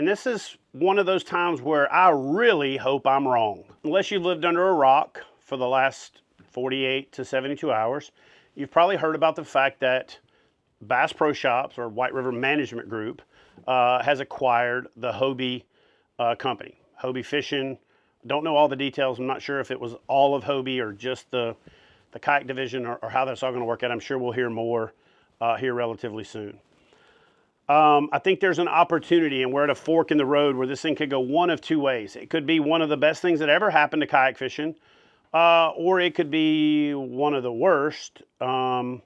and this is one of those times where I really hope I'm wrong. Unless you've lived under a rock for the last 48 to 72 hours, you've probably heard about the fact that Bass Pro Shops, or White River Management Group, has acquired the Hobie company. Hobie Fishing. Don't know all the details. I'm not sure if it was all of Hobie or just the kayak division, or how that's all going to work out. I'm sure we'll hear more here relatively soon. I think there's an opportunity, and we're at a fork in the road where this thing could go one of two ways. It could be one of the best things that ever happened to kayak fishing, or it could be one of the worst. And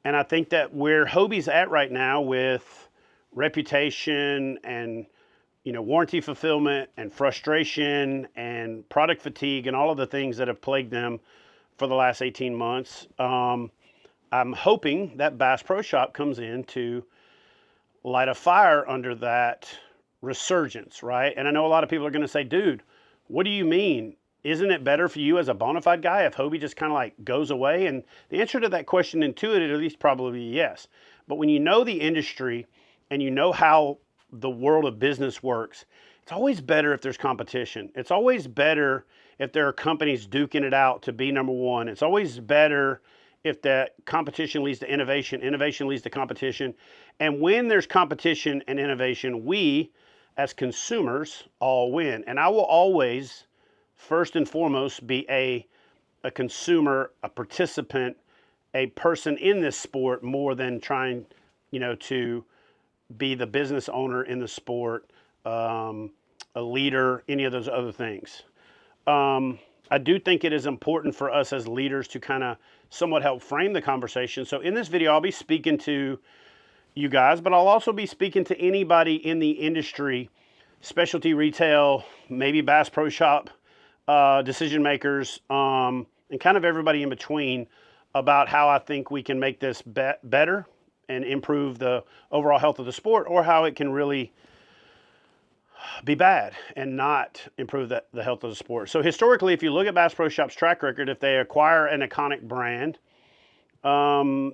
I think that where Hobie's at right now with reputation and warranty fulfillment and frustration and product fatigue and all of the things that have plagued them for the last 18 months, I'm hoping that Bass Pro Shop comes in to light a fire under that resurgence, right? And I know a lot of people are going to say, dude, what do you mean? Isn't it better for you as a bona fide guy if Hobie just kind of like goes away? And the answer to that question, intuitively, is probably yes. But when you know the industry and you know how the world of business works, it's always better if there's competition. It's always better if there are companies duking it out to be number one. It's always better if that competition leads to innovation, innovation leads to competition. And when there's competition and innovation, we as consumers all win. And I will always, first and foremost, be a consumer, a participant, a person in this sport more than trying, to be the business owner in the sport, a leader, any of those other things. I do think it is important for us as leaders to kind of somewhat help frame the conversation. So in this video, I'll be speaking to you guys, but I'll also be speaking to anybody in the industry, specialty retail, maybe Bass Pro Shop, decision makers, and kind of everybody in between, about how I think we can make this better and improve the overall health of the sport, or how it can really be bad and not improve the health of the sport. So historically, if you look at Bass Pro Shop's track record, if they acquire an iconic brand,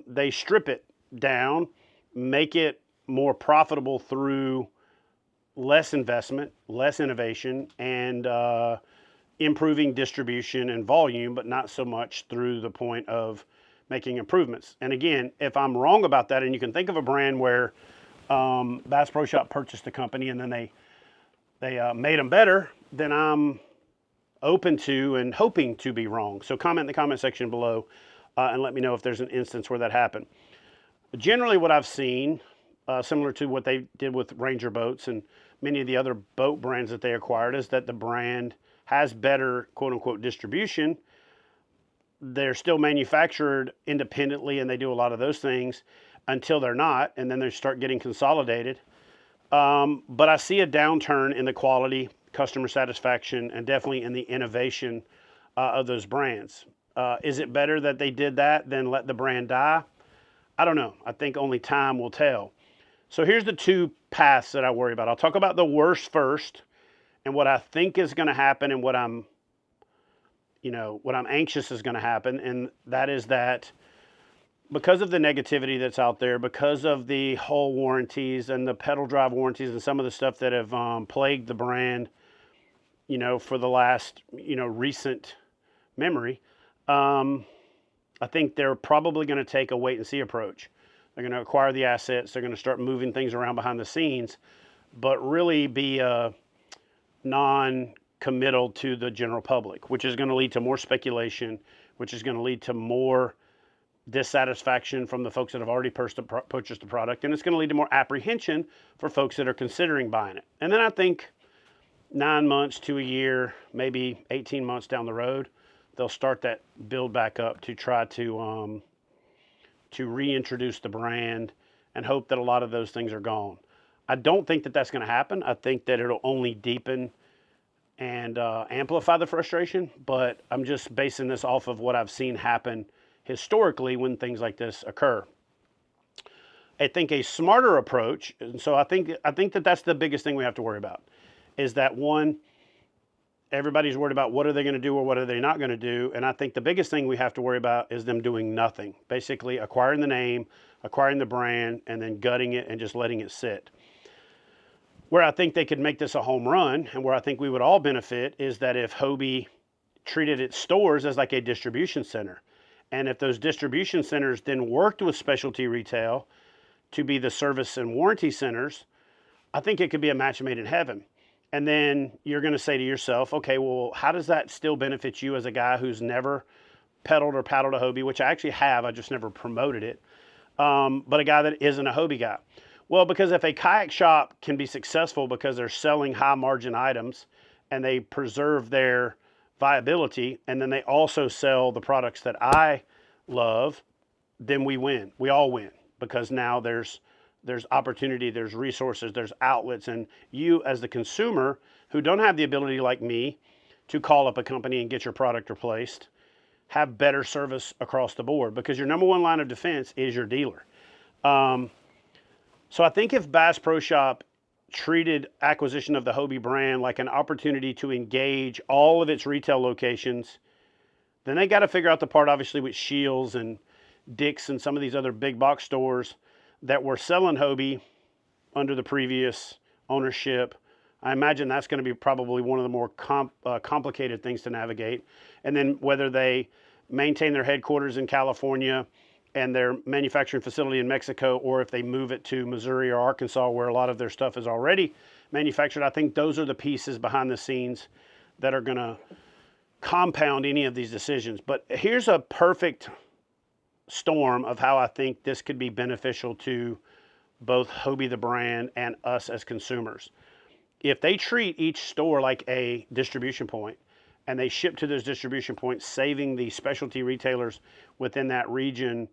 they strip it down, make it more profitable through less investment, less innovation, and improving distribution and volume, but not so much through the point of making improvements. And again, if I'm wrong about that, and you can think of a brand where Bass Pro Shop purchased a company and then they made them better, then I'm open to and hoping to be wrong. So comment in the comment section below and let me know if there's an instance where that happened. Generally what I've seen, similar to what they did with Ranger boats and many of the other boat brands that they acquired, is that the brand has better quote-unquote distribution. They're still manufactured independently and they do a lot of those things until they're not, and then they start getting consolidated. But I see a downturn in the quality, customer satisfaction, and definitely in the innovation of those brands. Is it better that they did that than let the brand die? I don't know. I think only time will tell. So here's the two paths that I worry about. I'll talk about the worst first, and what I think is going to happen, and what I'm anxious is going to happen, and that is that because of the negativity that's out there, because of the hull warranties and the pedal drive warranties and some of the stuff that have plagued the brand, for the last, recent memory, I think they're probably going to take a wait and see approach. They're going to acquire the assets. They're going to start moving things around behind the scenes, but really be non-committal to the general public, which is going to lead to more speculation, which is going to lead to more dissatisfaction from the folks that have already purchased the product, and it's going to lead to more apprehension for folks that are considering buying it. And then I think 9 months to a year, maybe 18 months down the road, they'll start that build back up to try to reintroduce the brand and hope that a lot of those things are gone. I don't think that that's going to happen. I think that it'll only deepen and amplify the frustration, but I'm just basing this off of what I've seen happen historically when things like this occur. I think a smarter approach, and so I think that that's the biggest thing we have to worry about, is that one, everybody's worried about what are they going to do or what are they not going to do, and I think the biggest thing we have to worry about is them doing nothing. Basically acquiring the name, acquiring the brand, and then gutting it and just letting it sit. Where I think they could make this a home run and where I think we would all benefit is that if Hobie treated its stores as like a distribution center. And if those distribution centers then worked with specialty retail to be the service and warranty centers, I think it could be a match made in heaven. And then you're going to say to yourself, okay, well, how does that still benefit you as a guy who's never pedaled or paddled a Hobie, which I actually have, I just never promoted it, but a guy that isn't a Hobie guy? Well, because if a kayak shop can be successful because they're selling high margin items and they preserve their viability, and then they also sell the products that I love, then we win. We all win because now there's opportunity, there's resources, there's outlets, and you as the consumer who don't have the ability like me to call up a company and get your product replaced, have better service across the board because your number one line of defense is your dealer. So I think if Bass Pro Shop treated acquisition of the Hobie brand like an opportunity to engage all of its retail locations, then they got to figure out the part, obviously, with Shields and Dick's and some of these other big box stores that were selling Hobie under the previous ownership. I imagine that's going to be probably one of the more complicated things to navigate. And then whether they maintain their headquarters in California and their manufacturing facility in Mexico, or if they move it to Missouri or Arkansas, where a lot of their stuff is already manufactured, I think those are the pieces behind the scenes that are going to compound any of these decisions. But here's a perfect storm of how I think this could be beneficial to both Hobie the brand and us as consumers. If they treat each store like a distribution point and they ship to those distribution points, saving the specialty retailers within that region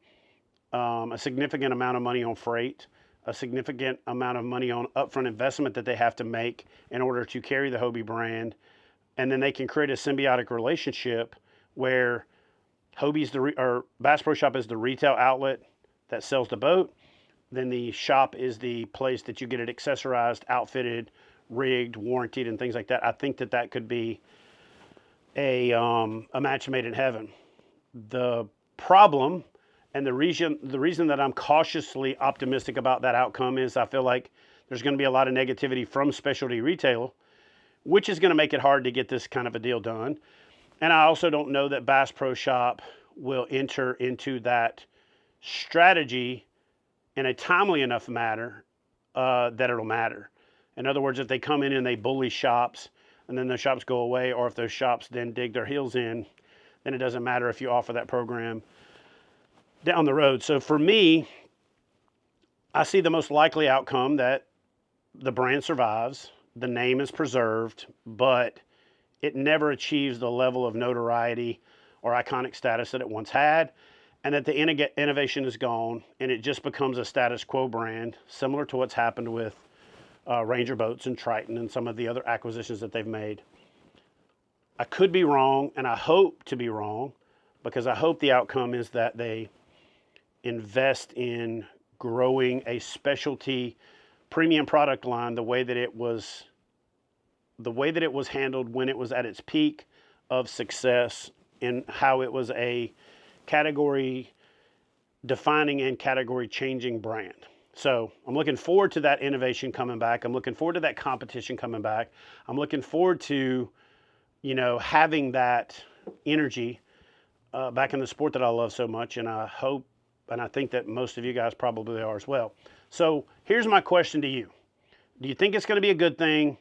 a significant amount of money on freight, a significant amount of money on upfront investment that they have to make in order to carry the Hobie brand, and then they can create a symbiotic relationship where Hobie's or Bass Pro Shop is the retail outlet that sells the boat, then the shop is the place that you get it accessorized, outfitted, rigged, warranted, and things like that. I think that that could be a match made in heaven. The problem and the reason that I'm cautiously optimistic about that outcome is I feel like there's going to be a lot of negativity from specialty retail, which is going to make it hard to get this kind of a deal done. And I also don't know that Bass Pro Shop will enter into that strategy in a timely enough manner that it'll matter. In other words, if they come in and they bully shops and then those shops go away, or if those shops then dig their heels in, then it doesn't matter if you offer that program down the road. So for me, I see the most likely outcome that the brand survives, the name is preserved, but it never achieves the level of notoriety or iconic status that it once had, and that the innovation is gone and it just becomes a status quo brand, similar to what's happened with Ranger Boats and Triton and some of the other acquisitions that they've made. I could be wrong, and I hope to be wrong, because I hope the outcome is that they invest in growing a specialty premium product line the way that it was handled when it was at its peak of success, and how it was a category defining and category changing brand. So I'm looking forward to that innovation coming back. I'm looking forward to that competition coming back. I'm looking forward to, having that energy back in the sport that I love so much. And I hope, and I think that most of you guys probably are as well. So here's my question to you. Do you think it's going to be a good thing?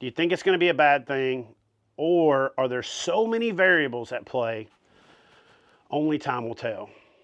Do you think it's going to be a bad thing? Or are there so many variables at play? Only time will tell.